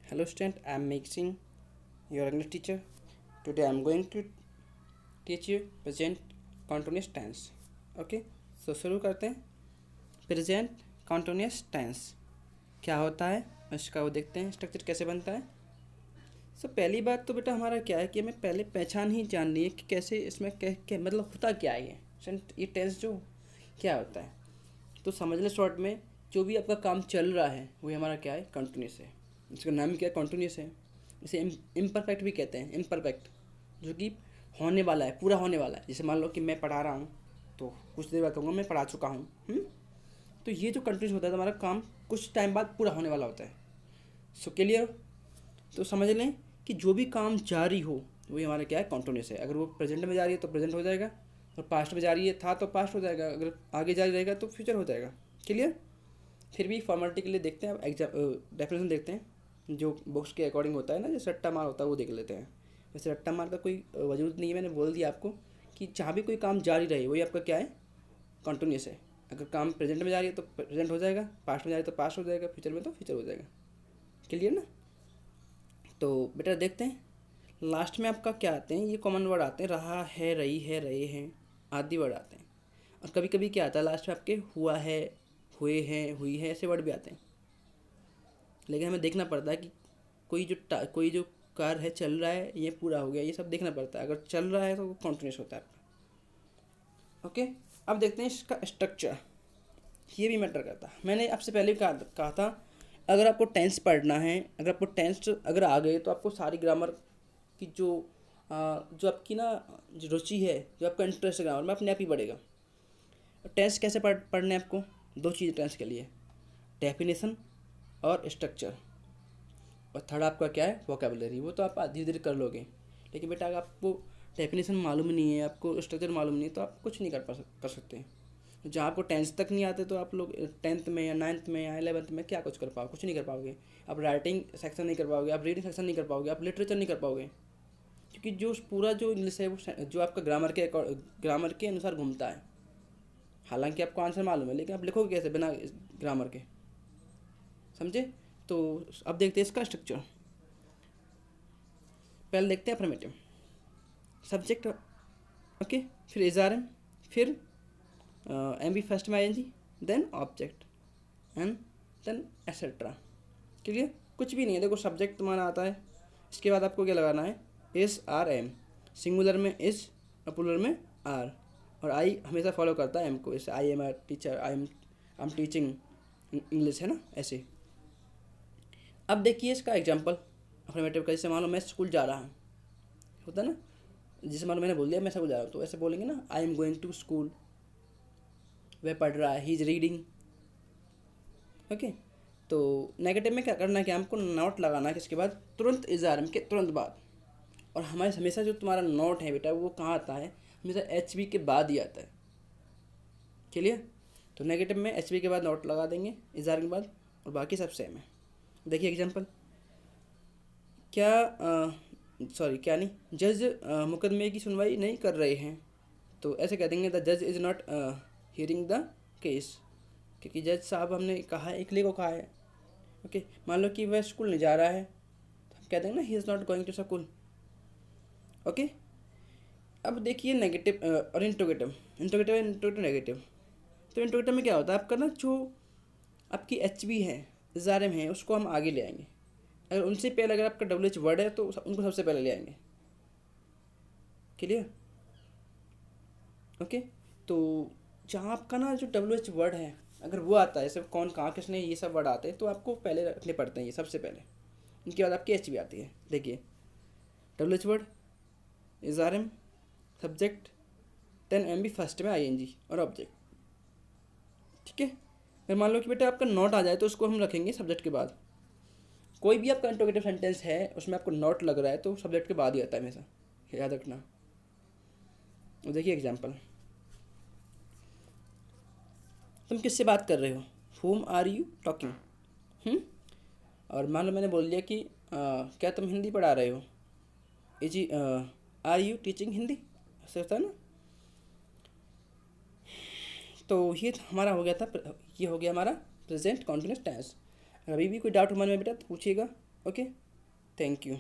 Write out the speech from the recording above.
Hello student, I am Mixing, your English teacher. Today I am going to teach you present continuous tense. Okay, so शुरू करते हैं. Present continuous tense क्या होता है इसका वो देखते हैं, स्ट्रक्चर कैसे बनता है. पहली बात तो बेटा हमारा क्या है कि हमें पहले पहचान ही जाननी है कि कैसे इसमें मतलब होता क्या है ये टेंस जो क्या होता है. तो समझ लें शॉर्ट में, जो भी आपका काम चल रहा है वही हमारा क्या है, कंटिन्यूस है. इसका नाम क्या है, कंटिन्यूस है. इसे इम्परफेक्ट भी कहते हैं, इम्परफेक्ट जो कि होने वाला है, पूरा होने वाला है. जैसे मान लो कि मैं पढ़ा रहा हूँ तो कुछ देर बाद कहूँगा मैं पढ़ा चुका हूँ. तो ये जो कंटिन्यूस होता है तो हमारा काम कुछ टाइम बाद पूरा होने वाला होता है. क्लियर. तो समझ लें कि जो भी काम जारी हो वही हमारा क्या है, कंटिन्यूस है. अगर वो प्रेजेंट में जा रही है तो प्रेजेंट हो जाएगा, और पास्ट में जा रही है था तो पास्ट हो जाएगा, अगर आगे जारी रहेगा तो फ्यूचर हो जाएगा. क्लियर. फिर भी फॉर्मेलिटी के लिए देखते हैं, अब डेफिनेशन देखते हैं जो बुक्स के अकॉर्डिंग होता है ना. जैसे रट्टा मार होता है वो देख लेते हैं. वैसे रट्टा मार का कोई वजूद नहीं है, मैंने बोल दिया आपको कि जहाँ भी कोई काम जारी रहे वही आपका क्या है, कंटिन्यूस है. अगर काम प्रेजेंट में जा रही है तो प्रेजेंट हो जाएगा, पास्ट में जा रही है तो पास्ट हो जाएगा, फ्यूचर में तो फ्यूचर हो जाएगा. क्लियर ना. तो बेटा देखते हैं लास्ट में आपका क्या आते हैं, ये कॉमन वर्ड आते हैं, रहा है, रही है, रहे हैं आदि वर्ड आते हैं. और कभी कभी क्या आता है लास्ट में आपके, हुआ है, हुए हैं, हुई है, ऐसे वर्ड भी आते हैं. लेकिन हमें देखना पड़ता है कि कोई जो कार्य है चल रहा है, ये पूरा हो गया, ये सब देखना पड़ता है. अगर चल रहा है तो वो कॉन्टिन्यूस होता है आपका. ओके. अब देखते हैं इसका स्ट्रक्चर, ये भी मैटर करता है. मैंने आपसे पहले भी कहा था अगर आपको टेंस पढ़ना है, अगर आपको टेंस अगर आ गए तो आपको सारी ग्रामर की जो आपकी ना जो रुचि है, जो आपका इंटरेस्ट है ग्रामर में, अपने आप ही बढ़ेगा. टेंस कैसे पढ़ने हैं आपको, दो चीज़ टेंस के लिए, डेफिनेशन और स्ट्रक्चर. और थर्ड आपका क्या है, वोकेबलरी. वो तो आप धीरे धीरे कर लोगे. लेकिन बेटा अगर आपको डेफिनेशन मालूम नहीं है, आपको स्ट्रक्चर मालूम नहीं है, तो आप कुछ नहीं कर सकते. जहाँ आपको टेंथ तक नहीं आते तो आप लोग टेंथ में या नाइन्थ में या 11th में क्या कुछ कर पाओगे, कुछ नहीं कर पाओगे. आप राइटिंग सेक्शन नहीं कर पाओगे, आप रीडिंग सेक्शन नहीं कर पाओगे, आप लिटरेचर नहीं कर पाओगे. क्योंकि जो पूरा जो इंग्लिश है वो जो आपका ग्रामर के अनुसार घूमता है. हालांकि आपको आंसर मालूम है लेकिन आप लिखोगे कैसे बिना ग्रामर के, समझे. तो अब देखते हैं इसका स्ट्रक्चर. पहले देखते हैं अफर्मेटिव. सब्जेक्ट, ओके, फिर इज़ारम, फिर एम बी फर्स्ट में आएंगी, then object and then etcetera. Clear. कुछ भी नहीं है. देखो सब्जेक्ट तुम्हारा आता है, इसके बाद आपको क्या लगाना है, एस आर एम. सिंगुलर में एस और प्लूरल में आर. और आई हमेशा फॉलो करता है एम को. जैसे I am are teacher, I am teaching English, है ना, ऐसे. अब देखिए इसका एग्जाम्पल अफर्मेटिव का. जैसे मान लो मैं स्कूल जा रहा हूँ, होता है ना. जैसे मान लो मैंने बोल दिया मैं स्कूल जा रहा हूँ, तो ऐसे बोलेंगे ना, I am going to school. वह पढ़ रहा है, ही इज़ रीडिंग. ओके. तो नेगेटिव में क्या करना है कि हमको नोट लगाना है, किसके बाद, तुरंत इज़ार के तुरंत बाद. और हमारे हमेशा जो तुम्हारा नोट है बेटा वो कहाँ आता है, हमेशा एच बी के बाद ही आता है. क्लियर. तो नेगेटिव में एच बी के बाद नोट लगा देंगे, इज़ार के बाद, और बाकी सब सेम है. देखिए एग्जाम्पल. क्या नहीं, जज मुकदमे की सुनवाई नहीं कर रहे हैं, तो ऐसे कह देंगे द जज is not hearing the case. क्योंकि जज साहब हमने कहा है, एकले को कहा है. ओके. मान लो कि वह स्कूल नहीं जा रहा है, तो हम कहते हैं ना, he is not going to school. Okay. अब देखिए नेगेटिव और इंट्रोगेटिव नेगेटिव. तो इंट्रोगेटिव में क्या होता है आपका ना, जो आपकी एच बी है, इज़ारम है, उसको हम आगे ले आएंगे. अगर उनसे पहले अगर आपका डब्ल्यू एच वर्ड है तो उनको सबसे पहले ले आएंगे. क्लियर. ओके. तो जहाँ आपका ना जो डब्ल्यू एच वर्ड है, अगर वो आता है, जैसे कौन, कहाँ, किसने, ये सब वर्ड आते हैं, तो आपको पहले रखने पड़ते हैं ये सबसे पहले. इनके बाद आपकी एच बी आती है. देखिए डब्ल्यू एच वर्ड, इज़ारम, subject, then M B first में आई एन जी और ऑब्जेक्ट. ठीक है. अगर मान लो कि बेटा आपका नोट आ जाए तो उसको हम रखेंगे सब्जेक्ट के बाद. कोई भी आपका इंट्रोगेटिव सेंटेंस है उसमें आपको नोट लग रहा है तो सब्जेक्ट के बाद ही आता है हमेशा, याद रखना. देखिए एग्जाम्पल. तुम किससे बात कर रहे हो, whom आर यू टॉकिंग. और मान लो मैंने बोल दिया कि क्या तुम हिंदी पढ़ा रहे हो, is are you teaching Hindi, ऐसा होता है ना. तो ये हमारा हो गया था, ये हो गया हमारा प्रेजेंट कॉन्टिन्यूस टेंस. अभी भी कोई डाउट मन में बेटा तो पूछिएगा. Okay, thank you.